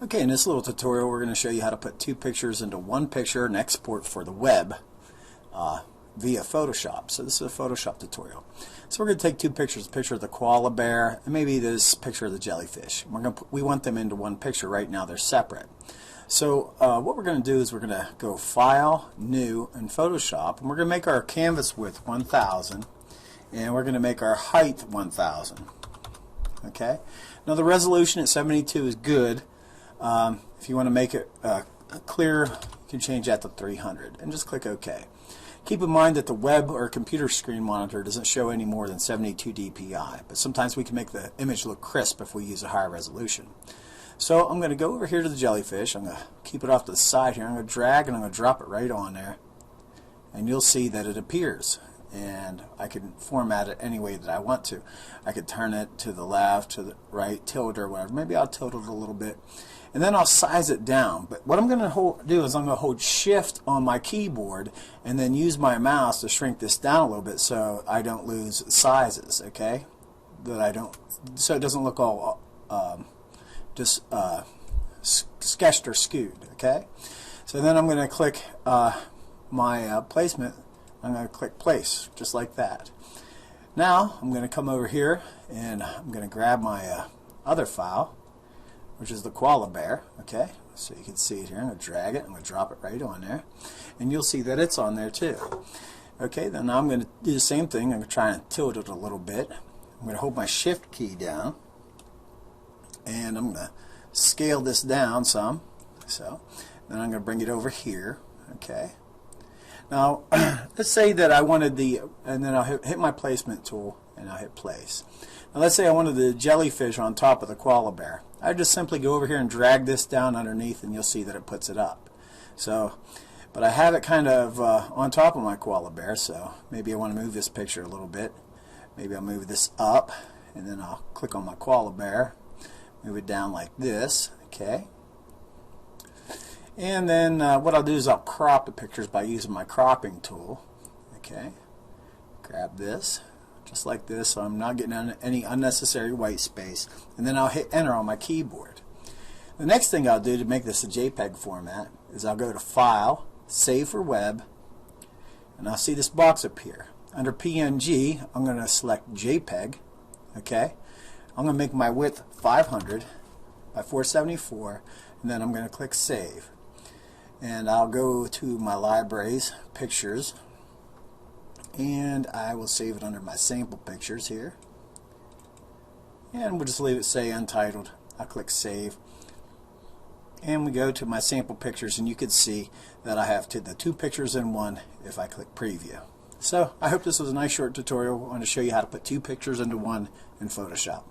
Okay, in this little tutorial we're going to show you how to put two pictures into one picture and export for the web via Photoshop. So this is a Photoshop tutorial. So we're going to take two pictures, a picture of the koala bear and maybe this picture of the jellyfish. We want them into one picture. Right now they're separate. So what we're going to do is we're going to go File, New, and Photoshop, and we're going to make our canvas width 1000 and we're going to make our height 1000. Okay. Now the resolution at 72 is good. If you want to make it clear, you can change that to 300 and just click OK. Keep in mind that the web or computer screen monitor doesn't show any more than 72 dpi, but sometimes we can make the image look crisp if we use a higher resolution. So I'm going to go over here to the jellyfish. I'm going to keep it off to the side here. I'm going to drag and I'm going to drop it right on there, and you'll see that it appears. And I can format it any way that I want to. I could turn it to the left, to the right, tilt it or whatever. Maybe I'll tilt it a little bit. And then I'll size it down. But what I'm going to do is I'm going to hold Shift on my keyboard and then use my mouse to shrink this down a little bit so I don't lose sizes, okay? So it doesn't look all just sketched or skewed, okay? So then I'm going to click my placement. I'm going to click place, just like that. Now I'm going to come over here and I'm going to grab my other file, which is the koala bear. Okay, so you can see it here. I'm going to drag it. I'm going to drop it right on there, and you'll see that it's on there too. Okay, then I'm going to do the same thing. I'm going to try and tilt it a little bit. I'm going to hold my Shift key down, and I'm going to scale this down some. So then I'm going to bring it over here. Okay. Now, let's say that I wanted and then I'll hit my placement tool and I'll hit place. Now let's say I wanted the jellyfish on top of the koala bear. I just simply go over here and drag this down underneath and you'll see that it puts it up. So, but I have it kind of on top of my koala bear, so maybe I want to move this picture a little bit. Maybe I'll move this up and then I'll click on my koala bear, move it down like this, okay. And then what I'll do is I'll crop the pictures by using my cropping tool. Okay, grab this just like this so I'm not getting any unnecessary white space, and then I'll hit enter on my keyboard. The next thing I'll do to make this a JPEG format is I'll go to File, Save for Web, and I'll see this box appear. Under PNG I'm going to select JPEG. Okay, I'm going to make my width 500 by 474, and then I'm going to click Save. And I'll go to my libraries, pictures, and I will save it under my sample pictures here. And we'll just leave it say untitled. I'll click Save. And we go to my sample pictures, and you can see that I have the two pictures in one if I click Preview. So I hope this was a nice short tutorial. I want to show you how to put two pictures into one in Photoshop.